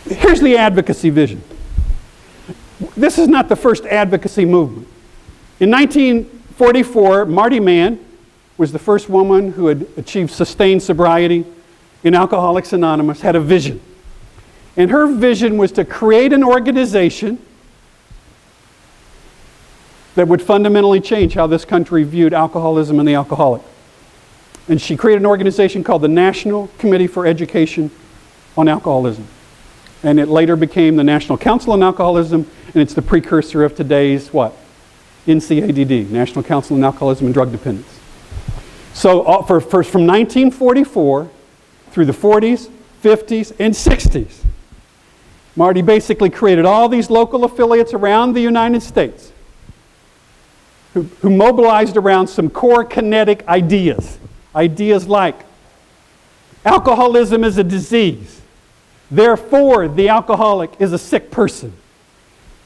Here's the advocacy vision. This is not the first advocacy movement. In 1944, Marty Mann was the first woman who had achieved sustained sobriety in Alcoholics Anonymous, had a vision. And her vision was to create an organization that would fundamentally change how this country viewed alcoholism and the alcoholic. And she created an organization called the National Committee for Education on Alcoholism. And it later became the National Council on Alcoholism, and it's the precursor of today's what? NCADD, National Council on Alcoholism and Drug Dependence. So from 1944 through the 40s, 50s, and 60s, Marty basically created all these local affiliates around the United States who mobilized around some core kinetic ideas. Ideas like alcoholism is a disease. Therefore, the alcoholic is a sick person.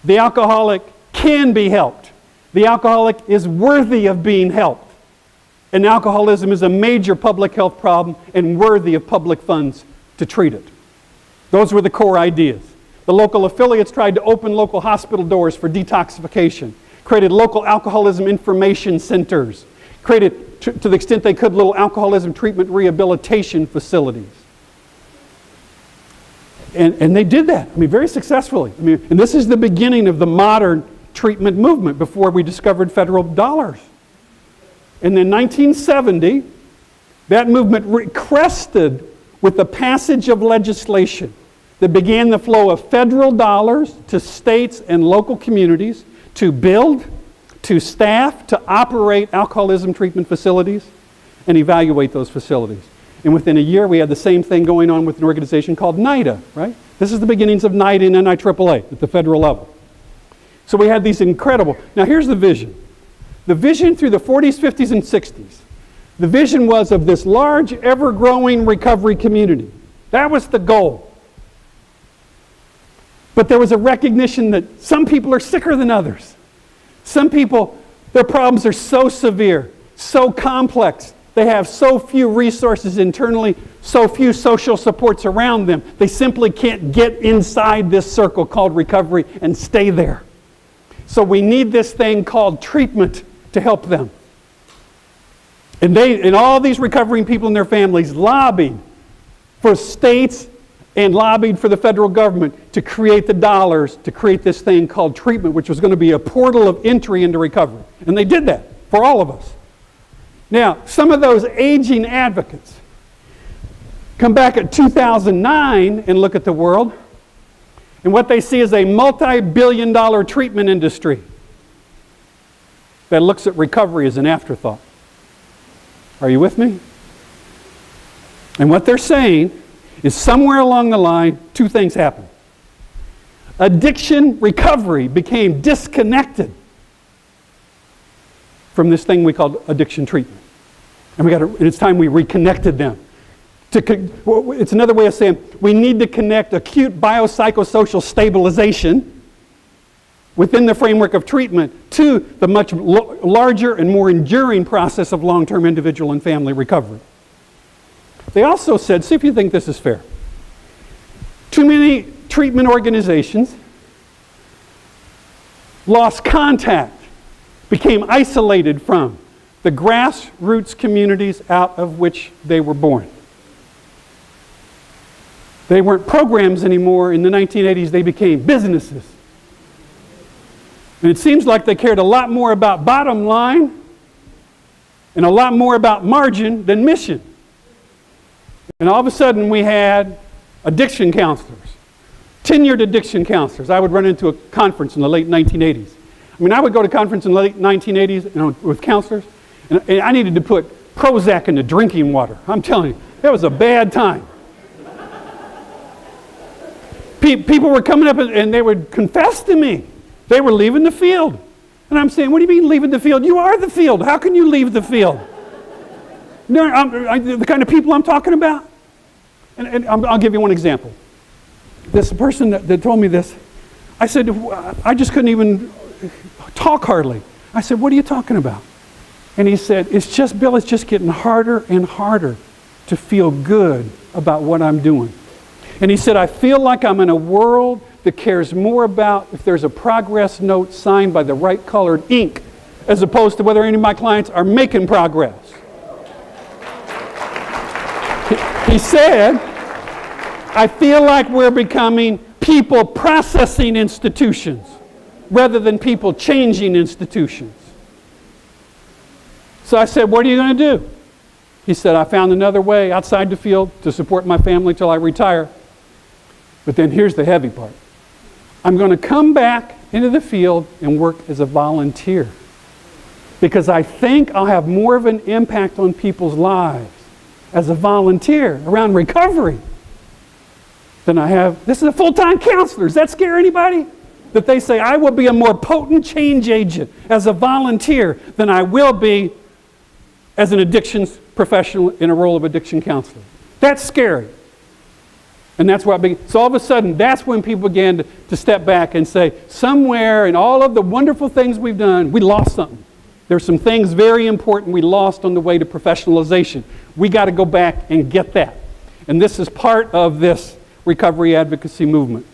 The alcoholic can be helped. The alcoholic is worthy of being helped. And alcoholism is a major public health problem and worthy of public funds to treat it. Those were the core ideas. The local affiliates tried to open local hospital doors for detoxification, created local alcoholism information centers, created, to the extent they could, little alcoholism treatment rehabilitation facilities. And they did that, I mean, very successfully. I mean, and this is the beginning of the modern treatment movement before we discovered federal dollars. And then 1970, that movement crested with the passage of legislation that began the flow of federal dollars to states and local communities to build, to staff, to operate alcoholism treatment facilities and evaluate those facilities. And within a year, we had the same thing going on with an organization called NIDA, right? This is the beginnings of NIDA and NIAAA at the federal level. So we had these incredible... Now here's the vision. The vision through the 40s, 50s, and 60s. The vision was of this large, ever-growing recovery community. That was the goal. But there was a recognition that some people are sicker than others. Some people, their problems are so severe, so complex, they have so few resources internally, so few social supports around them, they simply can't get inside this circle called recovery and stay there. So we need this thing called treatment to help them. And all these recovering people and their families lobbied for states and lobbied for the federal government to create the dollars to create this thing called treatment, which was going to be a portal of entry into recovery. And they did that for all of us. Now, some of those aging advocates come back at 2009 and look at the world, and what they see is a multi-billion-dollar treatment industry that looks at recovery as an afterthought. Are you with me? And what they're saying is somewhere along the line, two things happened. Addiction recovery became disconnected from this thing we call addiction treatment. And it's time we reconnected them. It's another way of saying we need to connect acute biopsychosocial stabilization within the framework of treatment to the much larger and more enduring process of long-term individual and family recovery. They also said, see if you think this is fair. Too many treatment organizations lost contact, became isolated from the grassroots communities out of which they were born. They weren't programs anymore. In the 1980s, they became businesses. And it seems like they cared a lot more about bottom line and a lot more about margin than mission. And all of a sudden, we had addiction counselors, tenured addiction counselors. I would run into a conference in the late 1980s. I mean, I would go to conference in the late 1980s with counselors, and I needed to put Prozac into drinking water. I'm telling you, it was a bad time. People were coming up and they would confess to me. They were leaving the field. And I'm saying, what do you mean leaving the field? You are the field. How can you leave the field? The kind of people I'm talking about? And I'll give you one example. This person that told me this, I said, I just couldn't even talk hardly. I said, what are you talking about? And he said, Bill, it's just getting harder and harder to feel good about what I'm doing. And he said, I feel like I'm in a world that cares more about if there's a progress note signed by the right colored ink as opposed to whether any of my clients are making progress. He said, I feel like we're becoming people processing institutions rather than people changing institutions. So I said, what are you going to do? He said, I found another way outside the field to support my family till I retire. But then here's the heavy part. I'm going to come back into the field and work as a volunteer because I think I'll have more of an impact on people's lives as a volunteer around recovery than I have. This is a full-time counselor. Does that scare anybody? That they say, I will be a more potent change agent as a volunteer than I will be as an addictions professional in a role of addiction counselor. That's scary. And that's why so all of a sudden, that's when people began to step back and say, somewhere in all of the wonderful things we've done, we lost something. There's some things very important we lost on the way to professionalization. We got to go back and get that. And this is part of this recovery advocacy movement.